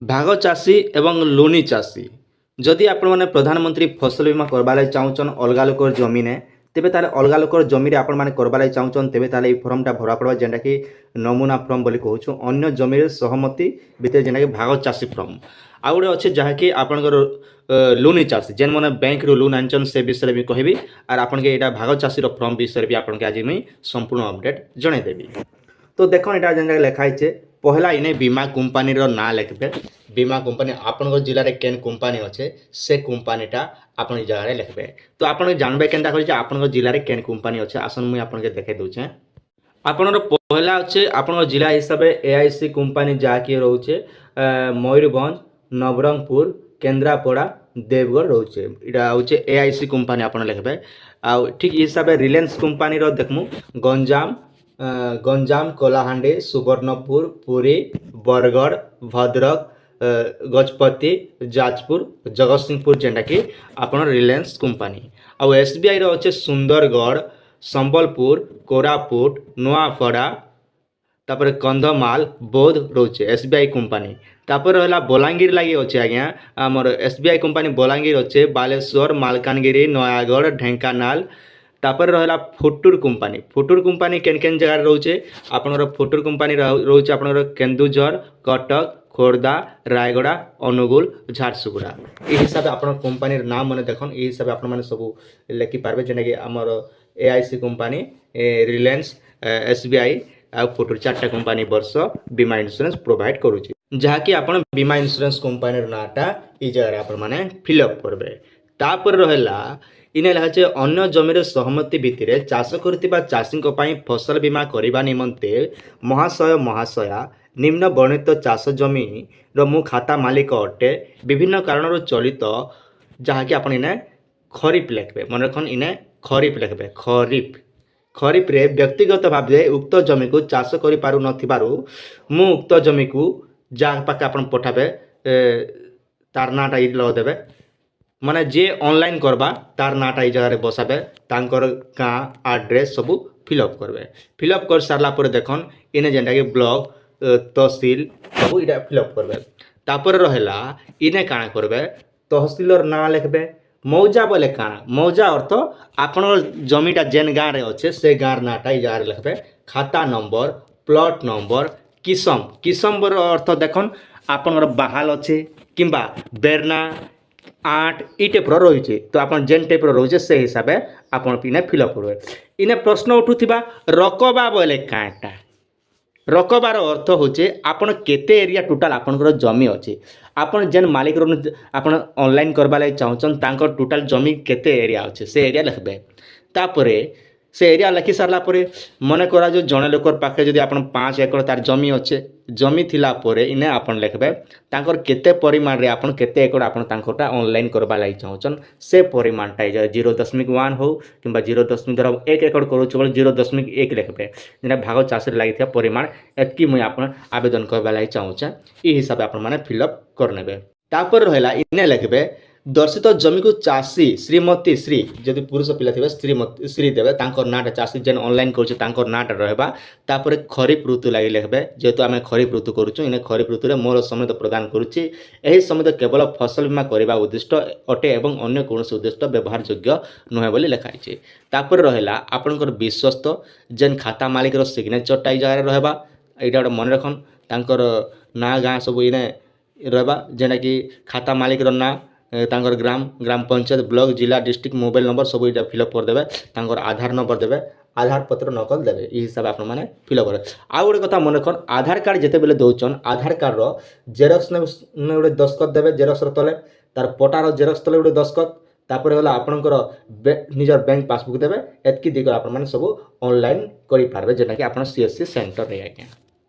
ଭାଗ ଚାଷୀ ଏବଂ ଲୁନି ଚାଷୀ ଯଦି ଆପଣମାନେ ପ୍ରଧାନମନ୍ତ୍ରୀ ଫସଲ ବୀମା କରବା ଲାଗି ଚାହୁଁଛନ୍ ଅଲଗା ଲୋକର ଜମିନେ ତେବେ ତାହେଲେ ଅଲଗା ଲୋକର ଜମିରେ ଆପଣମାନେ କରବା ଲାଗି ଚାହୁଁଛନ୍ ତେବେ ତାହେଲେ ଏଇ ଫର୍ମଟା ଭରା ପଡ଼ବା ଯେନ୍ଟାକି ନମୁନା ଫର୍ମ ବୋଲି କହୁଛୁ ଅନ୍ୟ ଜମିରେ ସହମତି ଭିତରେ ଯେନ୍ଟାକି ଭାଗ ଚାଷୀ ଫର୍ମ ଆଉ ଗୋଟେ ଅଛି ଯାହାକି ଆପଣଙ୍କର ଲୁନି ଚାଷୀ ଯେନ୍ମାନେ ବ୍ୟାଙ୍କରୁ ଲୋନ୍ ଆଣିଛନ୍ ସେ ବିଷୟରେ ବି କହିବି ଆର୍ ଆପଣକେ ଏଇଟା ଭାଗ ଚାଷୀର ଫର୍ମ ବିଷୟରେ ବି ଆପଣକେ ଆଜି ମୁଇଁ ସମ୍ପୂର୍ଣ୍ଣ ଅପଡେଟ୍ ଜଣାଇଦେବି। তো দেখুন এটা যেন লেখা হয়েছে পহলা ইনে বীমা কোম্পানির না লিখবে বীমা কোম্পানি আপনার জেলার কেন কোম্পানি আছে সে কোম্পানিটা আপনার জায়গায় লিখবে। তো আপনার জানবে কেনটা করে যে আপনার জেলার কেন কোম্পানি আছে আসুন মুই আপনাকে দেখাই দেউছে। আপনার পহলা হচ্ছে আপনার জেলা হিসাবে এআইসি কোম্পানি যা কি রয়েছে ময়ূরভঞ্জ নবরঙ্গপুর কেন্দ্রাপড়া দেবগড় রয়েছে এটা হচ্ছে এআইসি কোম্পানি আপনার লিখবে। ঠিক হিসাবে রিলায়েন্স কোম্পানির দেখমু গঞ্জাম গঞ্জাম কলাহাଣ୍ଡି সুবর্ণপুর পুরী বরগড় ভদ্রক গজপতি যাজপুর জগতସିଂହପୁର ଯେନ୍ଟାକି ଆପଣ ରିଲାଏନ୍ସ କମ୍ପାନୀ ଆଉ ଏସ୍ବିଆଇର ଅଛି ସୁନ୍ଦରଗଡ଼ ସମ୍ବଲପୁର କୋରାପୁଟ ନୂଆପଡ଼ା ତାପରେ କନ୍ଧମାଲ ବୌଦ୍ଧ ରହୁଛି ଏସ୍ବିଆଇ କମ୍ପାନୀ। ତାପରେ ରହିଲା ବଲାଙ୍ଗୀର ଲାଗି ଅଛି ଆଜ୍ଞା ଆମର ଏସ୍ବିଆଇ କମ୍ପାନୀ ବଲାଙ୍ଗୀର ଅଛି ବାଲେଶ୍ୱର ମାଲକାନଗିରି ନୟାଗଡ଼ ଢେଙ୍କାନାଳ। ତାପରେ ରହିଲା ଫୁଟୁର କମ୍ପାନୀ କେନ୍ କେନ୍ ଜାଗାରେ ରହୁଛେ ଆପଣଙ୍କର ଫୁଟୁର କମ୍ପାନୀ ରହୁଛି ଆପଣଙ୍କର କେନ୍ଦୁଝର କଟକ ଖୋର୍ଦ୍ଧା ରାୟଗଡ଼ା ଅନୁଗୁଳ ଝାରସୁଗୁଡ଼ା। এই হিসাবে আপনার কোম্পানির নাম মানে দেখুন এই হিসাবে আপনার সবু লেখিপারবে যেটাকি আমার এআইসি কোম্পানি রিলায়েন্স এসবিআই ଆଉ ଫୁଟୁର ଚାରିଟା କମ୍ପାନୀ ବର୍ଷ ବୀମା ଇନ୍ସୁରାନ୍ସ ପ୍ରୋଭାଇଡ଼ କରୁଛି ଯାହାକି ଆପଣ ବୀମା ଇନ୍ସୁରାନ୍ସ କମ୍ପାନୀର ନାଁଟା ଏଇ ଜାଗାରେ ଆପଣମାନେ ଫିଲ୍ଅପ୍ କରିବେ। ତାପରେ ରହିଲା ଇନେ ଲେଖାছে ଅନ୍ୟ ଜମିର ସହମତି ଭିତ୍ତିରେ ଚାଷ କରୁଥିବା ଚାଷୀଙ୍କ ପାଇଁ ଫସଲ ବୀମା କରିବା ନିମନ୍ତେ ମହାଶୟ ମହାଶୟା ନିମ୍ନ ବର୍ଣ୍ଣିତ ଚାଷ ଜମିର ମୁଁ ଖାତା ମାଲିକ ଅଟେ ବିଭିନ୍ନ କାରଣରୁ ଚଳିତ ଯାହାକି ଆପଣ ଇନେ ଖରିଫ ଲେଖିବେ ମନେ ରଖନ୍ ଇନେ ଖରିଫ ଲେଖିବେ ଖରିଫରେ ବ୍ୟକ୍ତିଗତ ଭାବେ ଉକ୍ତ ଜମିକୁ ଚାଷ କରିପାରୁନଥିବାରୁ ମୁଁ ଉକ୍ତ ଜମିକୁ ଯାହା ପାଖେ ଆପଣ ପଠାବେ ତାର ନାଁଟା ଏଇଠି ଲଗାଇଦେବେ ମାନେ ଯିଏ ଅନଲାଇନ୍ କରବା ତାର ନାଁଟା ଏଇ ଜାଗାରେ ବସାବେ ତାଙ୍କର ଗାଁ ଆଡ୍ରେସ୍ ସବୁ ଫିଲ୍ଅପ୍ କରିବେ। ଫିଲ୍ଅପ୍ କରି ସାରିଲା ପରେ ଦେଖନ୍ ଇନେ ଯେନ୍ଟାକି ବ୍ଲକ ତହସିଲ ସବୁ ଏଇଟା ଫିଲ୍ଅପ୍ କରିବେ। ତାପରେ ରହିଲା ଇନେ କାଣା କରିବେ ତହସିଲର ନାଁ ଲେଖିବେ। ମୌଜା ବୋଲେ କାଣା ମୌଜା ଅର୍ଥ ଆପଣଙ୍କ ଜମିଟା ଯେନ୍ ଗାଁରେ ଅଛେ ସେ ଗାଁର ନାଁଟା ଏଇ ଜାଗାରେ ଲେଖିବେ। ଖାତା ନମ୍ବର ପ୍ଲଟ୍ ନମ୍ବର କିସମର ଅର୍ଥ ଦେଖନ୍ ଆପଣଙ୍କର ବାହାଲ ଅଛେ କିମ୍ବା ବେର୍ନା ଆଠ ଇ ଟାଇପ୍ର ରହିଛି ତ ଆପଣ ଯେନ୍ ଟାଇପ୍ର ରହୁଛେ ସେ ହିସାବେ ଆପଣ ଇନେ ଫିଲ୍ଅପ୍ କରିବେ। ଇନେ ପ୍ରଶ୍ନ ଉଠୁଥିବା ରକବା ବୋଇଲେ କାଁଟା ରକବାର ଅର୍ଥ ହେଉଛି ଆପଣ କେତେ ଏରିଆ ଟୋଟାଲ୍ ଆପଣଙ୍କର ଜମି ଅଛି ଆପଣ ଯେନ୍ ମାଲିକ ଆପଣ ଅନଲାଇନ୍ କରବା ଲାଗି ଚାହୁଁଛନ୍ ତାଙ୍କର ଟୋଟାଲ୍ ଜମି କେତେ ଏରିଆ ଅଛି ସେ ଏରିଆ ଲେଖିବେ। ତାପରେ ସେ ଏରିଆ ଲେଖି ସାରିଲା ପରେ ମନେ କରାଯାଉ ଜଣେ ଲୋକର ପାଖେ ଯଦି ଆପଣ 5 ଏକର ତାର ଜମି ଅଛେ ଜମି ଥିଲା ପରେ ଇନେ ଆପଣ ଲେଖିବେ ତାଙ୍କର କେତେ ପରିମାଣରେ ଆପଣ କେତେ ଏକର ଆପଣ ତାଙ୍କଟା ଅନଲାଇନ୍ କରବା ଲାଗି ଚାହୁଁଛନ୍ ସେ ପରିମାଣଟା 0.1 ହଉ କିମ୍ବା 0.1 ଏକର କରୁଛୁ ବୋଲେ 0.1 ଲେଖିବେ ଯେଟା ଭାଗ ଚାଷରେ ଲାଗିଥିବା ପରିମାଣ ଏତିକି ମୁଇଁ ଆପଣ ଆବେଦନ କରବା ଲାଗି ଚାହୁଁଛେ এই ହିସାବେ ଆପଣମାନେ ଫିଲ୍ଅପ୍ କରିନେବେ। ତାପରେ ରହିଲା ଇନେ ଲେଖିବେ ଦର୍ଶିତ ଜମିକୁ ଚାଷୀ ଶ୍ରୀମତୀ ଶ୍ରୀ ଯଦି ପୁରୁଷ ପିଲା ଥିବେ ଶ୍ରୀ ଦେବେ ତାଙ୍କର ନାଁଟା ଚାଷୀ ଯେନ୍ ଅନଲାଇନ୍ କରୁଛେ ତାଙ୍କର ନାଁଟା ରହିବା। ତାପରେ ଖରିଫ ଋତୁ ଲାଗି ଲେଖିବେ ଯେହେତୁ ଆମେ ଖରିଫ ଋତୁ କରୁଛୁ ଇନେ ଖରିଫ ଋତୁରେ ମୋର ସମେତ ପ୍ରଦାନ କରୁଛି ଏହି ସମେତ କେବଳ ଫସଲ ବୀମା କରିବା ଉଦ୍ଦିଷ୍ଟ ଅଟେ ଏବଂ ଅନ୍ୟ କୌଣସି ଉଦ୍ଦିଷ୍ଟ ବ୍ୟବହାର ଯୋଗ୍ୟ ନୁହେଁ ବୋଲି ଲେଖା ହେଇଛି। ତାପରେ ରହିଲା ଆପଣଙ୍କର ବିଶ୍ୱସ୍ତ ଯେନ୍ ଖାତା ମାଲିକର ସିଗ୍ନେଚରଟା ଏଇ ଜାଗାରେ ରହିବା ଏଇଟା ଗୋଟେ ମନେ ରଖନ୍ ତାଙ୍କର ନାଁ ଗାଁ ସବୁ ଇନେ ରହିବା ଯେନ୍ଟାକି ଖାତା ମାଲିକର ନାଁ ତାଙ୍କର ଗ୍ରାମ ପଞ୍ଚାୟତ ବ୍ଲକ ଜିଲ୍ଲା ଡିଷ୍ଟ୍ରିକ୍ଟ ମୋବାଇଲ ନମ୍ବର ସବୁ ଏଇଟା ଫିଲ୍ଅପ୍ କରିଦେବେ ତାଙ୍କର ଆଧାର ନମ୍ବର ଦେବେ ଆଧାର ପତ୍ର ନକଲ ଦେବେ এই ହିସାବେ ଆପଣମାନେ ଫିଲ୍ଅପ୍ କରିବେ। ଆଉ ଗୋଟେ କଥା ମନେ ରଖନ୍ ଆଧାର କାର୍ଡ଼ ଯେତେବେଳେ ଦେଉଛନ୍ ଆଧାର କାର୍ଡ଼ର ଜେରକ୍ସ ଗୋଟେ ଦସ୍ତଖତ ଦେବେ ଜେରକ୍ସର ତଲେ ତାର ପଟାର ଜେରକ୍ସ ତଲେ ଗୋଟେ ଦସ୍ତଖତ ତାପରେ ଗଲା ଆପଣଙ୍କର ନିଜର ବ୍ୟାଙ୍କ ପାସବୁକ୍ ଦେବେ ଏତିକି ଦେଇକରି ଆପଣମାନେ ସବୁ ଅନଲାଇନ୍ କରିପାରିବେ ଯେଟାକି ଆପଣ CSC ସେଣ୍ଟରରେ ଆଜ୍ଞା।